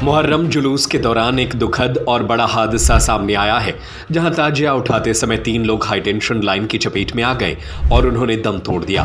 मुहर्रम जुलूस के दौरान एक दुखद और बड़ा हादसा सामने आया है, जहां ताजिया उठाते समय 3 लोग हाई टेंशन लाइन की चपेट में आ गए और उन्होंने दम तोड़ दिया।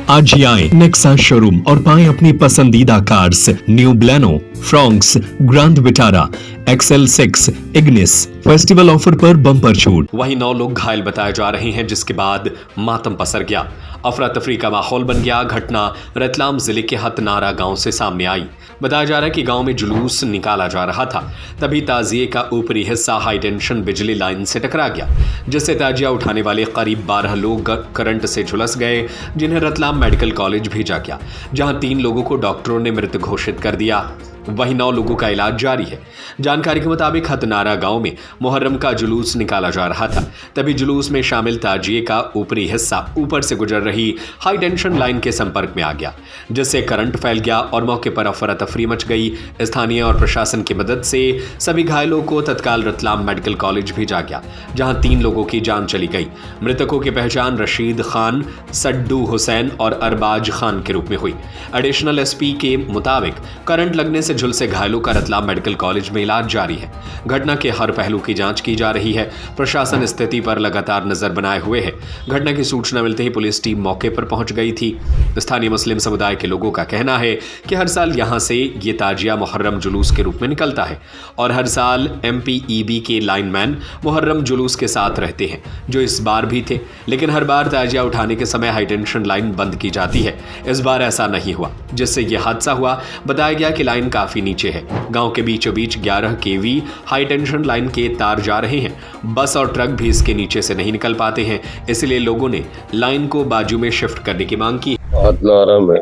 आज ही आए नेक्सा शोरूम और पाएं अपनी पसंदीदा cars new Baleno, Fronx, grand Vitara, XL6, Ignis. Festival offer पर बम्पर छूट। वहीं 9 लोग घायल बताए जा रहे हैं, जिसके बाद मातम पसर गया। अफरा तफरी का माहौल बन गया। घटना रतलाम जिले के हतनारा गांव से सामने आई। बताया जा रहा है कि गांव में जुलूस निकाला जा रहा था, तभी ताजिए का ऊपरी हिस्सा हाई टेंशन बिजली लाइन से टकरा गया, जिससे ताजिया उठाने वाले करीब 12 लोग करंट से झुलस गए, जिन्हें रतलाम मेडिकल कॉलेज भेजा गया, जहां 3 लोगों को डॉक्टरों ने मृत घोषित कर दिया। वहीं 9 लोगों का इलाज जारी है। जानकारी के मुताबिक हतनारा गांव में मुहर्रम का जुलूस निकाला जा रहा था, तभी जुलूस में शामिल ताजिए का ऊपरी हिस्सा ऊपर से गुजर रही हाई टेंशन लाइन के संपर्क में आ गया, जिससे करंट फैल गया और मौके पर अफरा तफरी मच गई। स्थानीय और प्रशासन की मदद से सभी घायलों को तत्काल रतलाम मेडिकल कॉलेज भेजा गया, जहां 3 लोगों की जान चली गई। मृतकों की पहचान रशीद खान, सड्डू हुसैन और अरबाज खान के रूप में हुई। एडिशनल SP के मुताबिक करंट लगने से झुलसे घायलों का रतलाम मेडिकल कॉलेज में इलाज जारी है। घटना के हर पहलू की जांच की जा रही है। प्रशासन स्थिति पर लगातार नजर बनाए हुए है। घटना की सूचना मिलते ही पुलिस टीम मौके पर पहुंच गई थी। स्थानीय मुस्लिम समुदाय के लोगों का कहना है कि हर साल यहां से ये ताजिया मुहर्रम जुलूस के रूप में निकलता है और हर साल MPEB के लाइनमैन मुहर्रम जुलूस के साथ रहते हैं, जो इस बार भी थे, लेकिन हर बार ताजिया उठाने के समय हाई टेंशन लाइन बंद की जाती है। इस बार ऐसा नहीं हुआ, जिससे यह हादसा हुआ। बताया गया कि लाइन काफी नीचे है। गांव के बीचों बीच 11 kV हाई टेंशन लाइन के तार जा रहे हैं। बस और ट्रक भी इसके नीचे से नहीं निकल पाते हैं, इसलिए लोगों ने लाइन को बाजू में शिफ्ट करने की मांग की। हतनारा में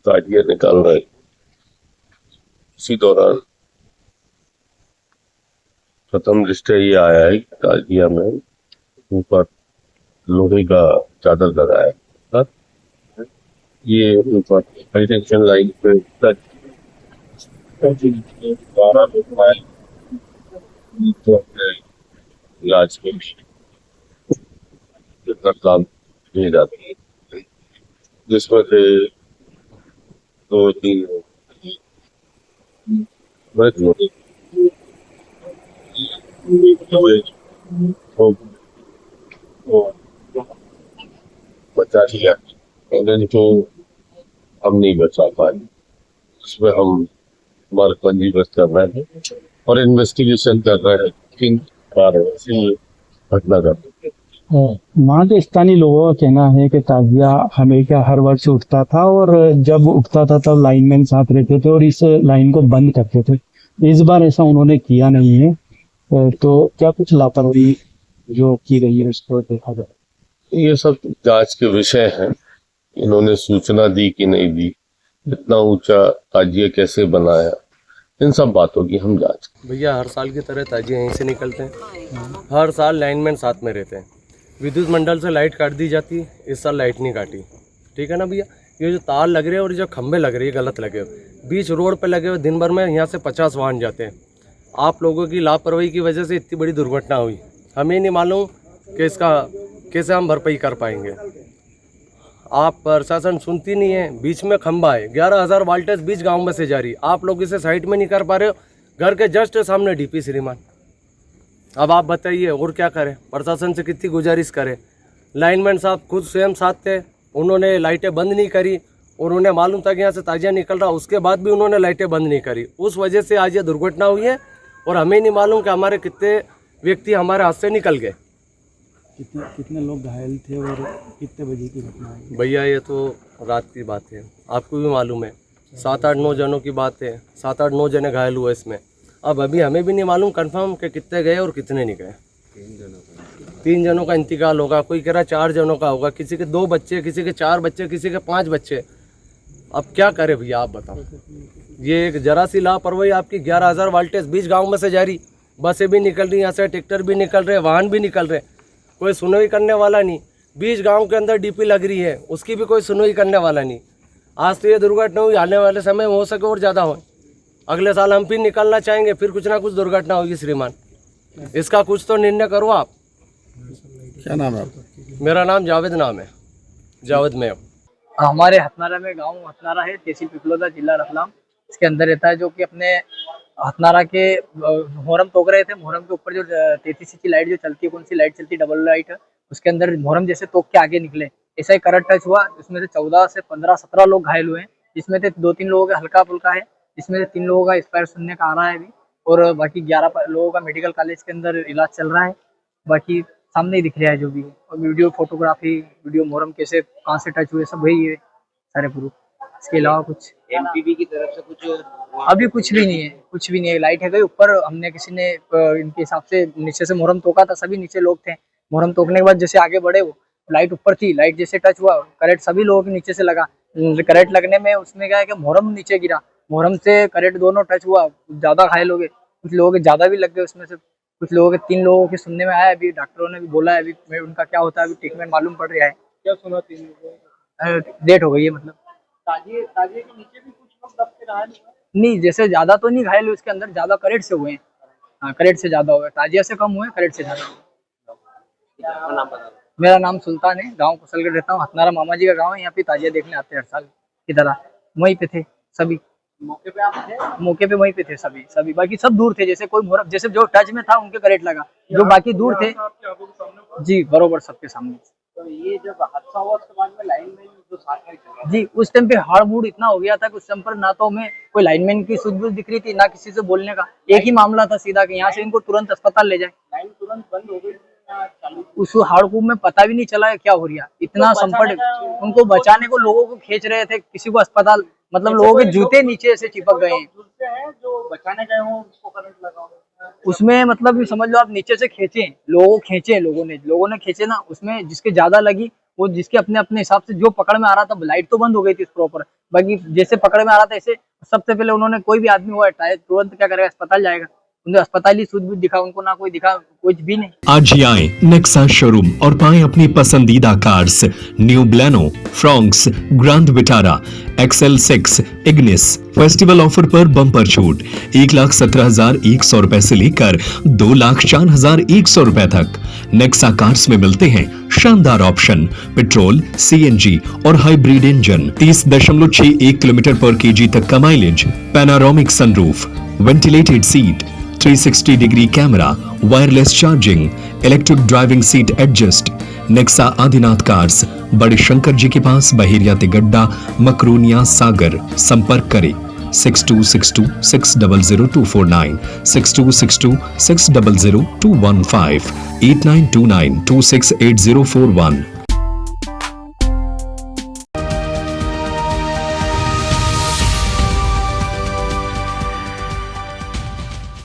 ताजिया निकाल रहे, इसी दौरान प्रथम दृष्टया ये आया है कि ताजिया में ऊपर लोहे का चादर लगाया था। ये ऊपर हाई टेंशन लाइन पे 12 लोग आए तो अपने इलाज के लिए रतलाम भेजा था, जिसमें से 2-3 बचा लिया, तो हम नहीं बचा पाए। उसमें हम हमारे पंजीबद्ध कर रहे हैं और इन्वेस्टिगेशन कर रहे हैं किन कारणों से घटना घटी। वहाँ के स्थानीय लोगों का कहना है कि ताजिया हमेशा हर वर्ष उठता था और जब उठता था तब लाइनमैन साथ रहते थे और इस लाइन को बंद करते थे। इस बार ऐसा उन्होंने किया नहीं है, तो क्या कुछ लापरवाही जो की गई है उसको देखा जाए। ये सब जांच के विषय हैं। इन्होंने सूचना दी कि नहीं दी, इतना ऊंचा ताजिया कैसे बनाया, इन सब बातों की हम जांच। भैया हर साल की तरह ताजिया यहीं से निकलते हैं। हर साल लाइनमैन साथ में रहते हैं। विद्युत मंडल से लाइट काट दी जाती है, इस साल लाइट नहीं काटी। ठीक है ना भैया। ये जो तार लग रहे हैं और जो खंभे लग रहे हैं गलत लगे हुए, बीच रोड पे लगे हुए। दिन भर में यहाँ से 50 वाहन जाते हैं। आप लोगों की लापरवाही की वजह से इतनी बड़ी दुर्घटना हुई। हमें नहीं मालूम कि इसका कैसे हम भरपाई कर पाएंगे। आप प्रशासन सुनती नहीं है। बीच में खंभा है, 11,000 वोल्टेज बीच गांव में से जा रही। आप लोग इसे साइड में नहीं कर पा रहे हो। घर के जस्ट सामने DP श्रीमान। अब आप बताइए और क्या करें। प्रशासन से कितनी गुजारिश करें। लाइनमैन साहब खुद स्वयं साथ थे, उन्होंने लाइटें बंद नहीं करी और उन्हें मालूम था कि यहाँ से ताजिया निकल रहा, उसके बाद भी उन्होंने लाइटें बंद नहीं करी। उस वजह से आज ये दुर्घटना हुई है और हमें नहीं मालूम कि हमारे कितने व्यक्ति हमारे हाथ से निकल गए। कितने लोग घायल थे और कितने बजे की घटना है? भैया ये तो रात की बात है, आपको भी मालूम है। 7-8-9 जनों की बात है। 7-8-9 जने घायल हुए इसमें। अब अभी हमें भी नहीं मालूम कंफर्म कि कितने गए और कितने नहीं गए। 3 जनों का इंतकाल होगा, कोई कह रहा 4 जनों का होगा, किसी के 2 बच्चे, किसी के 4 बच्चे, किसी के 5 बच्चे। अब क्या करे भैया आप बताओ। ये एक जरा सी लापरवाही आपकी। 11,000 वोल्टेज बीच गाँव में से जारी, बसें भी निकल रही, यहाँ से ट्रैक्टर भी निकल रहे, वाहन भी निकल रहे, कोई सुनवाई करने वाला नहीं। बीच गांव के अंदर DP लग रही है, उसकी भी कोई सुनवाई करने वाला नहीं। आज तो ये दुर्घटना हुई, आने वाले समय में हो सके और ज़्यादा हो। अगले साल हम फिर निकलना चाहेंगे, फिर कुछ ना कुछ दुर्घटना होगी श्रीमान। इसका कुछ तो निर्णय करो आप। क्या नाम है आपका? मेरा नाम जावेद नाम है, जावेद मेव। हमारे हथनारा में गांव हथनारा है, तहसील पिपलोदा, जिला रतलाम, इसके अंदर रहता है। जो कि अपने हथनारा के मुहर्रम तोक रहे थे। मुहर्रम के ऊपर जो 33 इंच की लाइट जो चलती है, कौन सी लाइट चलती है, डबल लाइट, उसके अंदर मुहर्रम जैसे तोक के आगे निकले, ऐसा ही करंट टच हुआ। उसमें से 14 से 15 17 लोग घायल हुए हैं, जिसमें से 2-3 लोगों का हल्का फुल्का है, जिसमें से 3 लोगों का एक्सपायर सुनने का आ रहा है अभी, और बाकी 11 लोगों का मेडिकल कॉलेज के अंदर इलाज चल रहा है। बाकी सामने ही दिख रहा है जो भी है। और वीडियो फोटोग्राफी, वीडियो मुहर्रम कैसे कहाँ से टच हुए, सब वही है सारे प्रूफ। इसके अलावा कुछ एमपीबी की तरफ से कुछ अभी कुछ भी नहीं है, कुछ भी नहीं है। लाइट है गई ऊपर, हमने किसी ने इनके हिसाब से नीचे से मुहर्रम तोका था, सभी नीचे लोग थे। मुहर्रम तोकने के बाद जैसे आगे बढ़े, वो लाइट ऊपर थी, लाइट जैसे टच हुआ, करंट सभी लोगों के नीचे से लगा। करंट लगने में उसमें क्या है कि मुहर्रम नीचे गिरा, मुहर्रम से करंट दोनों टच हुआ, ज्यादा घायल हो गए, कुछ लोगों के ज्यादा भी लग गए। उसमें से कुछ लोगों के 3 लोगों के सुनने में आया, अभी डॉक्टरों ने भी बोला है, अभी उनका क्या होता है अभी ट्रीटमेंट मालूम पड़ रहा है। क्या सुना 3 लोगों डेट हो गई है मतलब। ताजिए ताजिए के नीचे भी कुछ लोग दब के रहा नहीं, जैसे ज्यादा तो नहीं घायल हुए, उसके अंदर ज्यादा करंट से हुए हैं। हाँ, करंट से ज्यादा हुए, ताजिया से कम हुए, करंट से ज्यादा हुए। नाम बता। मेरा नाम सुल्तान है, गांव कुशलगढ़ रहता हूँ। हथनारा मामा जी का गांव है, यहाँ पे ताजिया देखने आते हैं हर साल की तरह। वहीं पे थे सभी, मौके पे आप थे? मौके पे वहीं पे थे सभी। बाकी सब दूर थे, जैसे कोई मुहर्रम, जैसे जो टच में था उनके करंट लगा, जो बाकी दूर थे। जी बरोबर, सबके सामने। तो ये जब हादसा हुआ उसके बाद में लाइनमैन जो साथ में चला, जी उस टाइम पे हाड़ बूढ़ इतना हो गया था कि उस टाइम पर ना तो हमें कोई लाइनमैन की सूझबूझ दिख रही थी, ना किसी से बोलने का। एक ही मामला था सीधा कि यहाँ से इनको तुरंत अस्पताल ले जाए। लाइन तुरंत बंद हो गई या चालू? उस हाड़कूप में पता भी नहीं चला क्या हो रहा, इतना संकट। उनको बचाने को लोगों को खींच रहे थे, किसी को अस्पताल, मतलब लोगों के जूते नीचे से चिपक गए हैं। जुड़ते हैं जो बचाने गए हों उसको करंट लगा हो, उसमें मतलब समझ लो आप, नीचे से खींचे लोगों ने खींचे ना, उसमें जिसके ज्यादा लगी, वो जिसके अपने अपने हिसाब से जो पकड़ में आ रहा था। लाइट तो बंद हो गई थी प्रॉपर, बाकी जैसे पकड़ में आ रहा था ऐसे सबसे पहले उन्होंने, कोई भी आदमी हुआ तुरंत क्या करेगा, अस्पताल जाएगा। उन्हें अस्पताल ही सूझबूझ दिखा, उनको ना कोई दिखा, कुछ भी नहीं। आज ही आए नेक्सा शोरूम और पाएं अपनी पसंदीदा cars. New Baleno, Fronx, grand Vitara, XL6, Ignis. Festival offer पर बम्पर छूट 1,17,100 रुपए से लेकर 2,04,100 रुपए तक। नेक्सा कार्स में मिलते हैं शानदार ऑप्शन, पेट्रोल, CNG और हाइब्रिड इंजन, 30.61 किलोमीटर पर kg तक का mileage, panoramic sunroof, ventilated seat, 360 degree camera, wireless charging, electric driving seat adjust. Nexa Adinath cars, बड़े शंकर जी के पास, बहेरिया तिगड्डा, मकरूनिया सागर। संपर्क करें 6262600249, 6262600215, 8929268041।